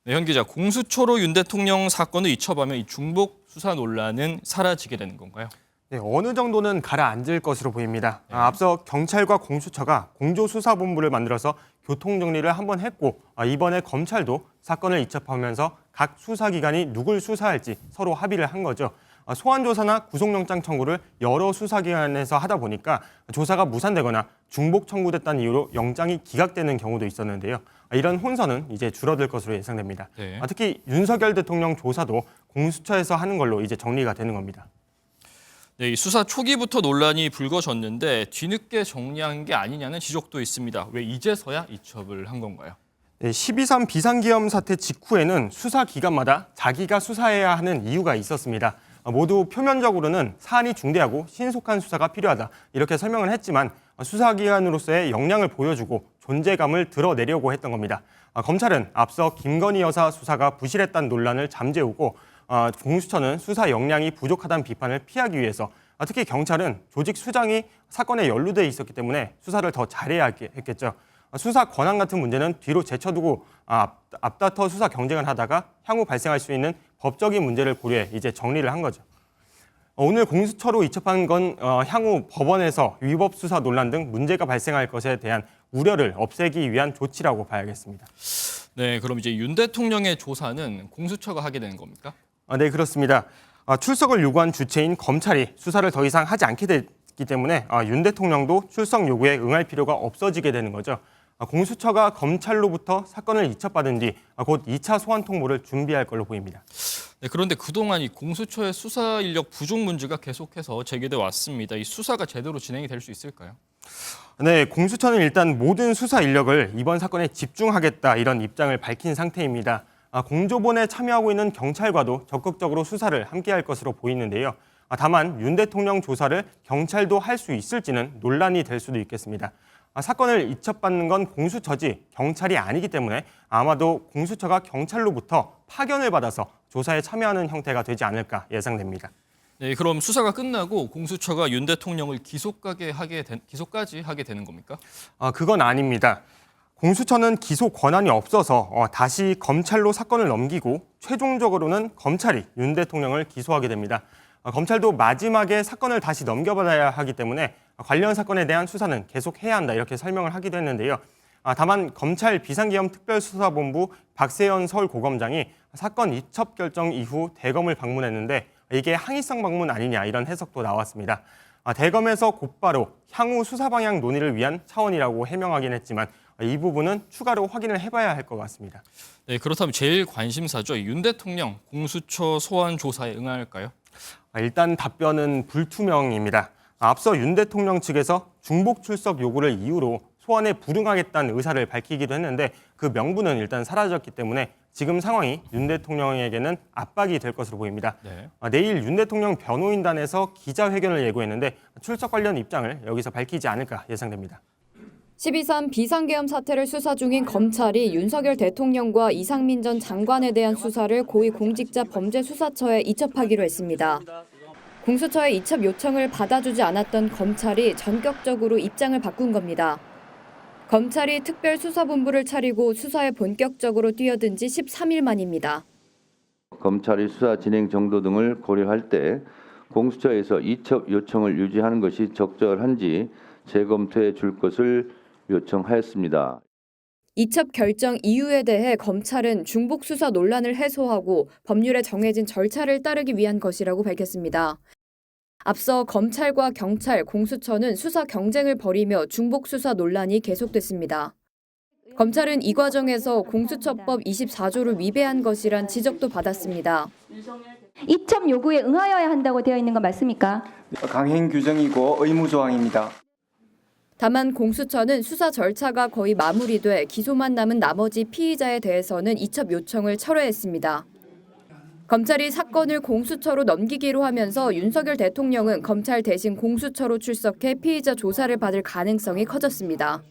네, 현 기자, 공수처로 윤 대통령 사건을 이첩하면 이 중복 수사 논란은 사라지게 되는 건가요? 네, 어느 정도는 가라앉을 것으로 보입니다. 네. 앞서 경찰과 공수처가 공조수사본부를 만들어서 교통정리를 한번 했고 이번에 검찰도 사건을 이첩하면서 각 수사기관이 누굴 수사할지 서로 합의를 한 거죠. 소환조사나 구속영장 청구를 여러 수사기관에서 하다 보니까 조사가 무산되거나 중복 청구됐다는 이유로 영장이 기각되는 경우도 있었는데요. 이런 혼선은 이제 줄어들 것으로 예상됩니다. 네. 특히 윤석열 대통령 조사도 공수처에서 하는 걸로 이제 정리가 되는 겁니다. 네, 이 수사 초기부터 논란이 불거졌는데 뒤늦게 정리한 게 아니냐는 지적도 있습니다. 왜 이제서야 이첩을 한 건가요? 네, 12.3 비상계엄 사태 직후에는 수사 기관마다 자기가 수사해야 하는 이유가 있었습니다. 모두 표면적으로는 사안이 중대하고 신속한 수사가 필요하다 이렇게 설명을 했지만 수사기관으로서의 역량을 보여주고 존재감을 드러내려고 했던 겁니다. 검찰은 앞서 김건희 여사 수사가 부실했다는 논란을 잠재우고 공수처는 수사 역량이 부족하다는 비판을 피하기 위해서 특히 경찰은 조직 수장이 사건에 연루돼 있었기 때문에 수사를 더 잘해야 했겠죠. 수사 권한 같은 문제는 뒤로 제쳐두고 앞다퉈 수사 경쟁을 하다가 향후 발생할 수 있는 법적인 문제를 고려해 이제 정리를 한 거죠. 오늘 공수처로 이첩한 건 향후 법원에서 위법 수사 논란 등 문제가 발생할 것에 대한 우려를 없애기 위한 조치라고 봐야겠습니다. 네, 그럼 이제 윤 대통령의 조사는 공수처가 하게 되는 겁니까? 네, 그렇습니다. 출석을 요구한 주체인 검찰이 수사를 더 이상 하지 않게 됐기 때문에 윤 대통령도 출석 요구에 응할 필요가 없어지게 되는 거죠. 공수처가 검찰로부터 사건을 이첩받은 뒤 곧 2차 소환 통보를 준비할 걸로 보입니다. 네, 그런데 그동안 이 공수처의 수사 인력 부족 문제가 계속해서 제기돼 왔습니다. 이 수사가 제대로 진행이 될 수 있을까요? 네, 공수처는 일단 모든 수사 인력을 이번 사건에 집중하겠다 이런 입장을 밝힌 상태입니다. 공조본에 참여하고 있는 경찰과도 적극적으로 수사를 함께할 것으로 보이는데요. 다만 윤 대통령 조사를 경찰도 할 수 있을지는 논란이 될 수도 있겠습니다. 사건을 이첩받는 건 공수처지 경찰이 아니기 때문에 아마도 공수처가 경찰로부터 파견을 받아서 조사에 참여하는 형태가 되지 않을까 예상됩니다. 네, 그럼 수사가 끝나고 공수처가 윤 대통령을 기소까지 하게 되는 겁니까? 그건 아닙니다. 공수처는 기소 권한이 없어서 다시 검찰로 사건을 넘기고 최종적으로는 검찰이 윤 대통령을 기소하게 됩니다. 검찰도 마지막에 사건을 다시 넘겨받아야 하기 때문에 관련 사건에 대한 수사는 계속해야 한다 이렇게 설명을 하기도 했는데요. 다만 검찰 비상계엄 특별수사본부 박세현 서울고검장이 사건 이첩 결정 이후 대검을 방문했는데 이게 항의성 방문 아니냐 이런 해석도 나왔습니다. 대검에서 곧바로 향후 수사 방향 논의를 위한 차원이라고 해명하긴 했지만 이 부분은 추가로 확인을 해봐야 할 것 같습니다. 네, 그렇다면 제일 관심사죠. 윤 대통령 공수처 소환 조사에 응할까요? 일단 답변은 불투명입니다. 앞서 윤 대통령 측에서 중복 출석 요구를 이유로 소환에 불응하겠다는 의사를 밝히기도 했는데 그 명분은 일단 사라졌기 때문에 지금 상황이 윤 대통령에게는 압박이 될 것으로 보입니다. 네. 내일 윤 대통령 변호인단에서 기자회견을 예고했는데 출석 관련 입장을 여기서 밝히지 않을까 예상됩니다. 12.3 비상계엄 사태를 수사 중인 검찰이 윤석열 대통령과 이상민 전 장관에 대한 수사를 고위공직자범죄수사처에 이첩하기로 했습니다. 공수처의 이첩 요청을 받아주지 않았던 검찰이 전격적으로 입장을 바꾼 겁니다. 검찰이 특별수사본부를 차리고 수사에 본격적으로 뛰어든 지 13일 만입니다. 검찰의 수사 진행 정도 등을 고려할 때 공수처에서 이첩 요청을 유지하는 것이 적절한지 재검토해 줄 것을 요청하였습니다. 이첩 결정 이유에 대해 검찰은 중복 수사 논란을 해소하고 법률에 정해진 절차를 따르기 위한 것이라고 밝혔습니다. 앞서 검찰과 경찰, 공수처는 수사 경쟁을 벌이며 중복 수사 논란이 계속됐습니다. 검찰은 이 과정에서 공수처법 24조를 위배한 것이란 지적도 받았습니다. 이첩 요구에 응하여야 한다고 되어 있는 거 맞습니까? 강행 규정이고 의무 조항입니다. 다만 공수처는 수사 절차가 거의 마무리돼 기소만 남은 나머지 피의자에 대해서는 이첩 요청을 철회했습니다. 검찰이 사건을 공수처로 넘기기로 하면서 윤석열 대통령은 검찰 대신 공수처로 출석해 피의자 조사를 받을 가능성이 커졌습니다.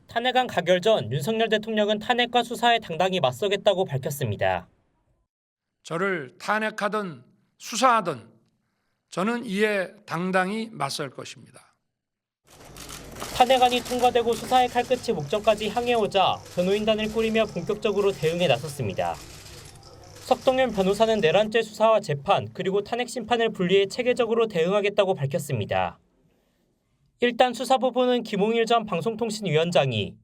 탄핵안 가결 전 윤석열 대통령은 탄핵과 수사에 당당히 맞서겠다고 밝혔습니다. 저를 탄핵하든 수사하든 저는 이에 당당히 맞설 것입니다. 탄핵안이 통과되고 수사의 칼끝이 목전까지 향해오자 변호인단을 꾸리며 본격적으로 대응에 나섰습니다. 석동현 변호사는 내란죄 수사와 재판 그리고 탄핵 심판을 분리해 체계적으로 대응하겠다고 밝혔습니다. 일단 수사부부는 김홍일 전 방송통신위원장이,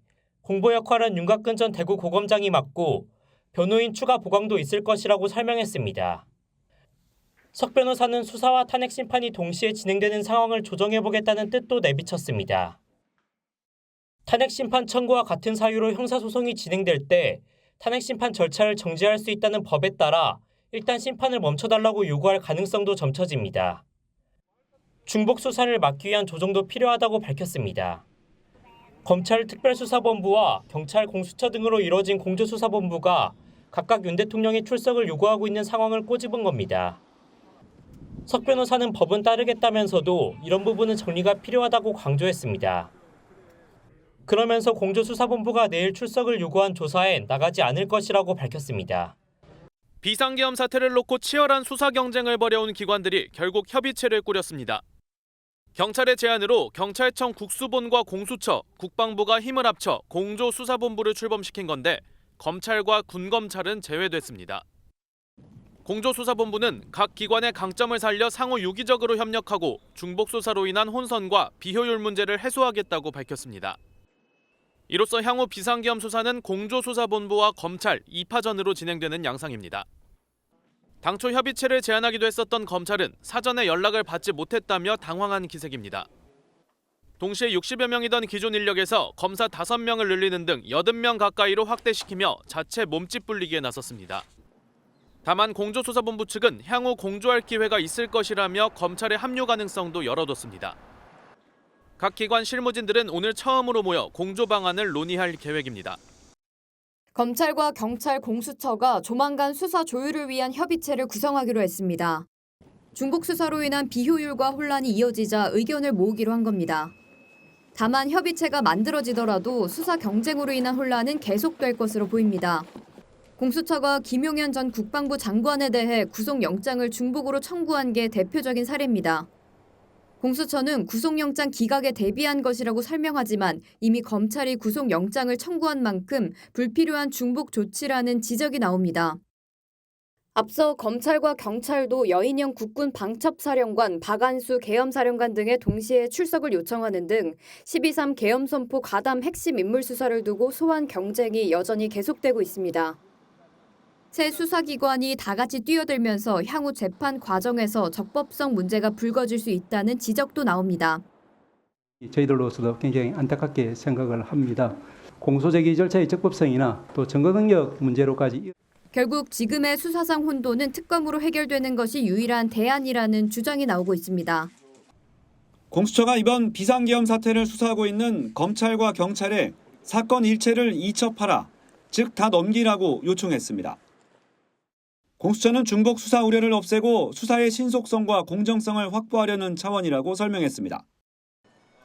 공보 역할은 윤곽근 전 대구고검장이 맡고 변호인 추가 보강도 있을 것이라고 설명했습니다. 석 변호사는 수사와 탄핵 심판이 동시에 진행되는 상황을 조정해보겠다는 뜻도 내비쳤습니다. 탄핵 심판 청구와 같은 사유로 형사소송이 진행될 때 탄핵 심판 절차를 정지할 수 있다는 법에 따라 일단 심판을 멈춰달라고 요구할 가능성도 점쳐집니다. 중복 수사를 막기 위한 조정도 필요하다고 밝혔습니다. 검찰 특별수사본부와 경찰 공수처 등으로 이뤄진 공조수사본부가 각각 윤 대통령의 출석을 요구하고 있는 상황을 꼬집은 겁니다. 석 변호사는 법은 따르겠다면서도 이런 부분은 정리가 필요하다고 강조했습니다. 그러면서 공조수사본부가 내일 출석을 요구한 조사엔 나가지 않을 것이라고 밝혔습니다. 비상계엄 사태를 놓고 치열한 수사 경쟁을 벌여온 기관들이 결국 협의체를 꾸렸습니다. 경찰의 제안으로 경찰청 국수본과 공수처, 국방부가 힘을 합쳐 공조수사본부를 출범시킨 건데 검찰과 군검찰은 제외됐습니다. 공조수사본부는 각 기관의 강점을 살려 상호 유기적으로 협력하고 중복수사로 인한 혼선과 비효율 문제를 해소하겠다고 밝혔습니다. 이로써 향후 비상계엄 수사는 공조수사본부와 검찰 2파전으로 진행되는 양상입니다. 당초 협의체를 제안하기도 했었던 검찰은 사전에 연락을 받지 못했다며 당황한 기색입니다. 동시에 60여 명이던 기존 인력에서 검사 5명을 늘리는 등 80명 가까이로 확대시키며 자체 몸집 불리기에 나섰습니다. 다만 공조수사본부 측은 향후 공조할 기회가 있을 것이라며 검찰의 합류 가능성도 열어뒀습니다. 각 기관 실무진들은 오늘 처음으로 모여 공조 방안을 논의할 계획입니다. 검찰과 경찰 공수처가 조만간 수사 조율을 위한 협의체를 구성하기로 했습니다. 중복 수사로 인한 비효율과 혼란이 이어지자 의견을 모으기로 한 겁니다. 다만 협의체가 만들어지더라도 수사 경쟁으로 인한 혼란은 계속될 것으로 보입니다. 공수처가 김용현 전 국방부 장관에 대해 구속영장을 중복으로 청구한 게 대표적인 사례입니다. 공수처는 구속영장 기각에 대비한 것이라고 설명하지만 이미 검찰이 구속영장을 청구한 만큼 불필요한 중복 조치라는 지적이 나옵니다. 앞서 검찰과 경찰도 여인영 국군 방첩사령관, 박안수 계엄사령관 등의 동시에 출석을 요청하는 등 12.3 계엄선포 가담 핵심 인물 수사를 두고 소환 경쟁이 여전히 계속되고 있습니다. 새 수사기관이 다 같이 뛰어들면서 향후 재판 과정에서 적법성 문제가 불거질 수 있다는 지적도 나옵니다. 저희들로서도 굉장히 안타깝게 생각을 합니다. 공소제기 절차의 적법성이나 또 증거 능력 문제로까지 결국 지금의 수사상 혼돈은 특검으로 해결되는 것이 유일한 대안이라는 주장이 나오고 있습니다. 공수처가 이번 비상계엄 사태를 수사하고 있는 검찰과 경찰에 사건 일체를 이첩하라, 즉 다 넘기라고 요청했습니다. 공수처는 중복 수사 우려를 없애고 수사의 신속성과 공정성을 확보하려는 차원이라고 설명했습니다.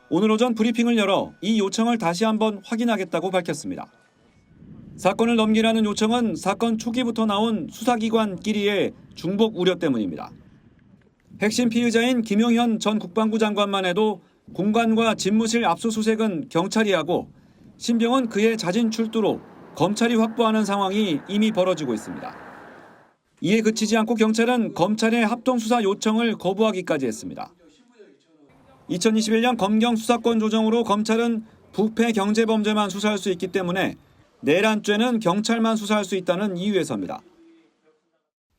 오늘 오전 브리핑을 열어 이 요청을 다시 한번 확인하겠다고 밝혔습니다. 사건을 넘기라는 요청은 사건 초기부터 나온 수사기관끼리의 중복 우려 때문입니다. 핵심 피의자인 김용현 전 국방부 장관만 해도 공관과 집무실 압수수색은 경찰이 하고 신병은 그의 자진 출두로 검찰이 확보하는 상황이 이미 벌어지고 있습니다. 이에 그치지 않고 경찰은 검찰의 합동수사 요청을 거부하기까지 했습니다. 2021년 검경 수사권 조정으로 검찰은 부패 경제범죄만 수사할 수 있기 때문에 내란죄는 경찰만 수사할 수 있다는 이유에서입니다.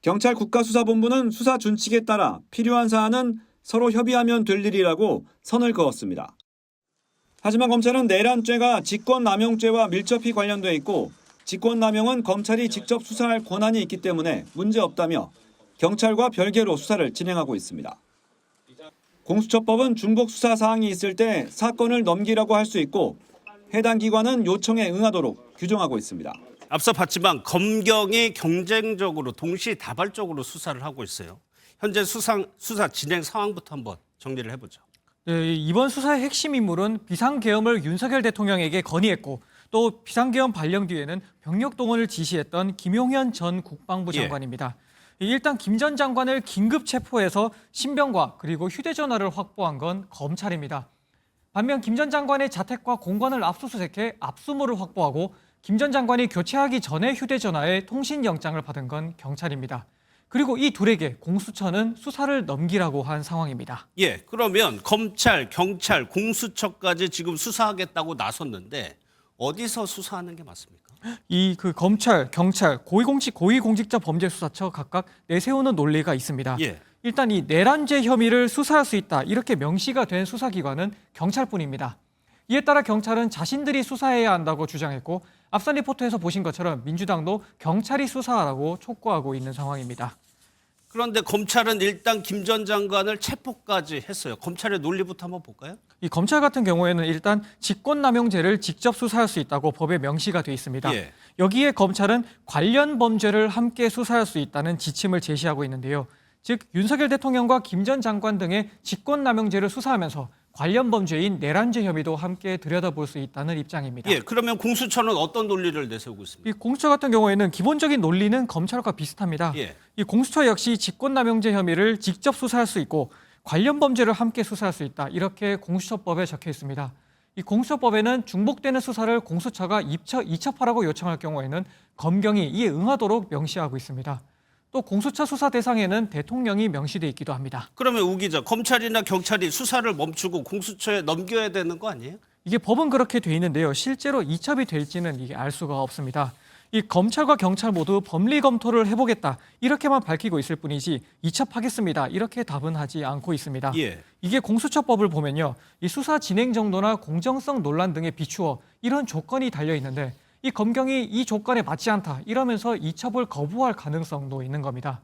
경찰 국가수사본부는 수사 준칙에 따라 필요한 사안은 서로 협의하면 될 일이라고 선을 그었습니다. 하지만 검찰은 내란죄가 직권남용죄와 밀접히 관련돼 있고 직권남용은 검찰이 직접 수사할 권한이 있기 때문에 문제없다며 경찰과 별개로 수사를 진행하고 있습니다. 공수처법은 중복 수사 사항이 있을 때 사건을 넘기라고 할 수 있고 해당 기관은 요청에 응하도록 규정하고 있습니다. 앞서 봤지만 검경이 경쟁적으로 동시다발적으로 수사를 하고 있어요. 현재 수사 진행 상황부터 한번 정리를 해보죠. 네, 이번 수사의 핵심 인물은 비상계엄을 윤석열 대통령에게 건의했고 또 비상계엄 발령 뒤에는 병력 동원을 지시했던 김용현 전 국방부 장관입니다. 일단 김 전 장관을 긴급 체포해서 신병과 그리고 휴대전화를 확보한 건 검찰입니다. 반면 김 전 장관의 자택과 공간을 압수수색해 압수물을 확보하고 김 전 장관이 교체하기 전에 휴대전화에 통신영장을 받은 건 경찰입니다. 그리고 이 둘에게 공수처는 수사를 넘기라고 한 상황입니다. 예, 그러면 검찰, 경찰, 공수처까지 지금 수사하겠다고 나섰는데 어디서 수사하는 게 맞습니까? 검찰, 경찰, 고위공직자범죄수사처 각각 내세우는 논리가 있습니다. 예. 일단 이 내란죄 혐의를 수사할 수 있다 이렇게 명시가 된 수사기관은 경찰뿐입니다. 이에 따라 경찰은 자신들이 수사해야 한다고 주장했고 앞선 리포트에서 보신 것처럼 민주당도 경찰이 수사하라고 촉구하고 있는 상황입니다. 그런데 검찰은 일단 김 전 장관을 체포까지 했어요. 검찰의 논리부터 한번 볼까요? 이 검찰 같은 경우에는 일단 직권남용죄를 직접 수사할 수 있다고 법에 명시가 돼 있습니다. 예. 여기에 검찰은 관련 범죄를 함께 수사할 수 있다는 지침을 제시하고 있는데요. 즉 윤석열 대통령과 김 전 장관 등의 직권남용죄를 수사하면서 관련 범죄인 내란죄 혐의도 함께 들여다볼 수 있다는 입장입니다. 예, 그러면 공수처는 어떤 논리를 내세우고 있습니까? 이 공수처 같은 경우에는 기본적인 논리는 검찰과 비슷합니다. 예. 이 공수처 역시 직권남용죄 혐의를 직접 수사할 수 있고 관련 범죄를 함께 수사할 수 있다. 이렇게 공수처법에 적혀 있습니다. 이 공수처법에는 중복되는 수사를 공수처가 이첩하라고 요청할 경우에는 검경이 이에 응하도록 명시하고 있습니다. 또 공수처 수사 대상에는 대통령이 명시돼 있기도 합니다. 그러면 우 기자, 검찰이나 경찰이 수사를 멈추고 공수처에 넘겨야 되는 거 아니에요? 이게 법은 그렇게 돼 있는데요. 실제로 이첩이 될지는 이게 알 수가 없습니다. 이 검찰과 경찰 모두 법리 검토를 해보겠다 이렇게만 밝히고 있을 뿐이지 이첩하겠습니다 이렇게 답은 하지 않고 있습니다. 예. 이게 공수처법을 보면요, 이 수사 진행 정도나 공정성 논란 등에 비추어 이런 조건이 달려 있는데 이 검경이 이 조건에 맞지 않다 이러면서 이첩을 거부할 가능성도 있는 겁니다.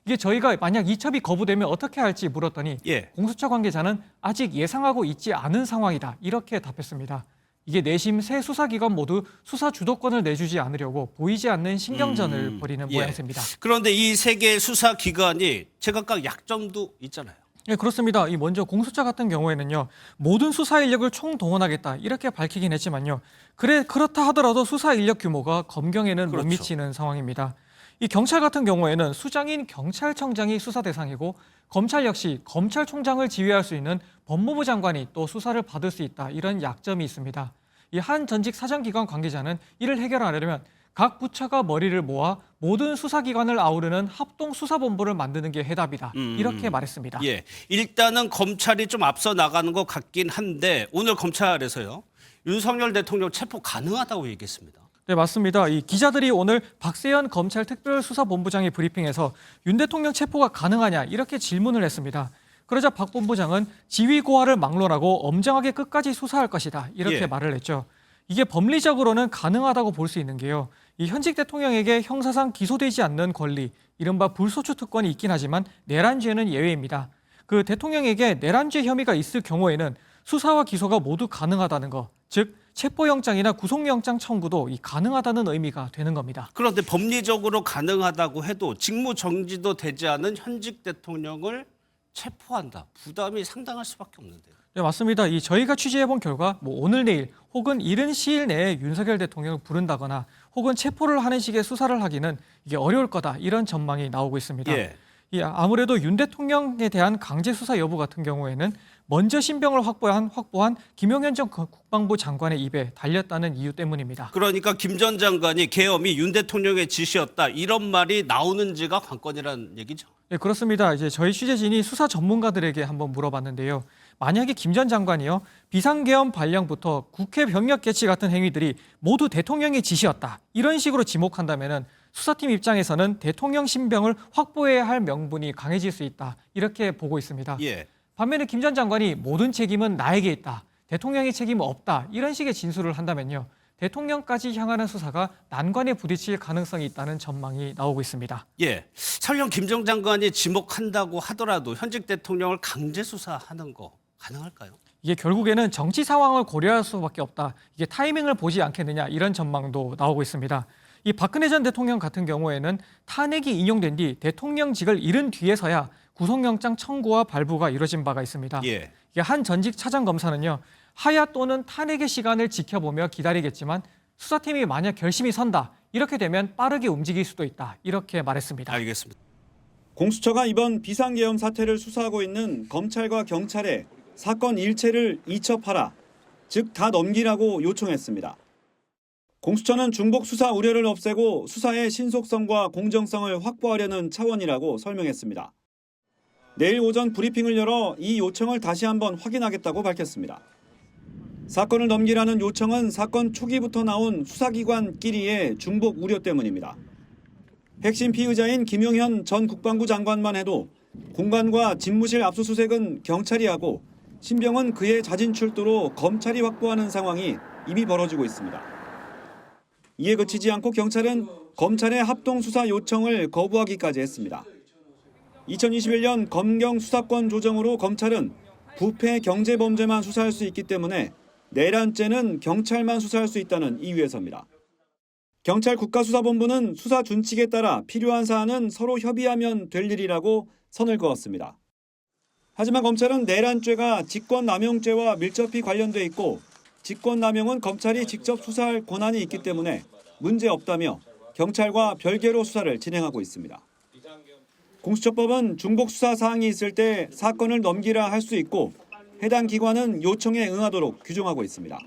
이게 저희가 만약 이첩이 거부되면 어떻게 할지 물었더니 예. 공수처 관계자는 아직 예상하고 있지 않은 상황이다 이렇게 답했습니다. 이게 내심 세 수사기관 모두 수사 주도권을 내주지 않으려고 보이지 않는 신경전을 벌이는 모양새입니다. 그런데 이 세 개의 수사기관이 제각각 약점도 있잖아요. 네, 그렇습니다. 이 먼저 공수처 같은 경우에는요, 모든 수사 인력을 총동원하겠다 이렇게 밝히긴 했지만요, 그렇다 하더라도 수사 인력 규모가 검경에는 못 미치는 상황입니다. 이 경찰 같은 경우에는 수장인 경찰청장이 수사 대상이고 검찰 역시 검찰총장을 지휘할 수 있는 법무부 장관이 또 수사를 받을 수 있다 이런 약점이 있습니다. 이 한 전직 사정기관 관계자는 이를 해결하려면 각 부처가 머리를 모아 모든 수사기관을 아우르는 합동수사본부를 만드는 게 해답이다 이렇게 말했습니다. 예, 일단은 검찰이 좀 앞서 나가는 것 같긴 한데 오늘 검찰에서요, 윤석열 대통령 체포 가능하다고 얘기했습니다. 네, 맞습니다. 이 기자들이 오늘 박세현 검찰 특별수사본부장이 브리핑에서 윤 대통령 체포가 가능하냐 이렇게 질문을 했습니다. 그러자 박 본부장은 지위 고하를 막론하고 엄정하게 끝까지 수사할 것이다 이렇게 말을 했죠. 이게 법리적으로는 가능하다고 볼 수 있는 게요, 이 현직 대통령에게 형사상 기소되지 않는 권리, 이른바 불소추 특권이 있긴 하지만 내란죄는 예외입니다. 그 대통령에게 내란죄 혐의가 있을 경우에는 수사와 기소가 모두 가능하다는 거, 즉 체포영장이나 구속영장 청구도 가능하다는 의미가 되는 겁니다. 그런데 법리적으로 가능하다고 해도 직무 정지도 되지 않은 현직 대통령을 체포한다. 부담이 상당할 수밖에 없는데요. 네, 맞습니다. 저희가 취재해본 결과 오늘 내일 혹은 이른 시일 내에 윤석열 대통령을 부른다거나 혹은 체포를 하는 식의 수사를 하기는 이게 어려울 거다 이런 전망이 나오고 있습니다. 예. 아무래도 윤 대통령에 대한 강제 수사 여부 같은 경우에는 먼저 신병을 확보한 김용현 전 국방부 장관의 입에 달렸다는 이유 때문입니다. 그러니까 김 전 장관이 계엄이 윤 대통령의 지시였다 이런 말이 나오는지가 관건이라는 얘기죠. 네, 그렇습니다. 저희 취재진이 수사 전문가들에게 한번 물어봤는데요. 만약에 김 전 장관이요, 비상계엄 발령부터 국회 병력 개치 같은 행위들이 모두 대통령의 지시였다 이런 식으로 지목한다면은 수사팀 입장에서는 대통령 신병을 확보해야 할 명분이 강해질 수 있다 이렇게 보고 있습니다. 예. 반면에 김 전 장관이 모든 책임은 나에게 있다, 대통령의 책임은 없다 이런 식의 진술을 한다면요, 대통령까지 향하는 수사가 난관에 부딪힐 가능성이 있다는 전망이 나오고 있습니다. 예, 설령 김 전 장관이 지목한다고 하더라도 현직 대통령을 강제 수사하는 거 가능할까요? 이게 결국에는 정치 상황을 고려할 수밖에 없다, 이게 타이밍을 보지 않겠느냐 이런 전망도 나오고 있습니다. 이 박근혜 전 대통령 같은 경우에는 탄핵이 인용된 뒤 대통령직을 잃은 뒤에서야 구속영장 청구와 발부가 이뤄진 바가 있습니다. 예. 한 전직 차장검사는요, 하야 또는 탄핵의 시간을 지켜보며 기다리겠지만 수사팀이 만약 결심이 선다 이렇게 되면 빠르게 움직일 수도 있다 이렇게 말했습니다. 알겠습니다. 공수처가 이번 비상계엄 사태를 수사하고 있는 검찰과 경찰에 사건 일체를 이첩하라, 즉 다 넘기라고 요청했습니다. 공수처는 중복 수사 우려를 없애고 수사의 신속성과 공정성을 확보하려는 차원이라고 설명했습니다. 내일 오전 브리핑을 열어 이 요청을 다시 한번 확인하겠다고 밝혔습니다. 사건을 넘기라는 요청은 사건 초기부터 나온 수사기관끼리의 중복 우려 때문입니다. 핵심 피의자인 김용현 전 국방부 장관만 해도 공간과 집무실 압수수색은 경찰이 하고 신병은 그의 자진 출두로 검찰이 확보하는 상황이 이미 벌어지고 있습니다. 이에 그치지 않고 경찰은 검찰의 합동수사 요청을 거부하기까지 했습니다. 2021년 검경 수사권 조정으로 검찰은 부패 경제범죄만 수사할 수 있기 때문에 내란죄는 경찰만 수사할 수 있다는 이유에서입니다. 경찰 국가수사본부는 수사 준칙에 따라 필요한 사안은 서로 협의하면 될 일이라고 선을 그었습니다. 하지만 검찰은 내란죄가 직권남용죄와 밀접히 관련돼 있고 직권남용은 검찰이 직접 수사할 권한이 있기 때문에 문제없다며 경찰과 별개로 수사를 진행하고 있습니다. 공수처법은 중복 수사 사항이 있을 때 사건을 넘기라 할 수 있고 해당 기관은 요청에 응하도록 규정하고 있습니다.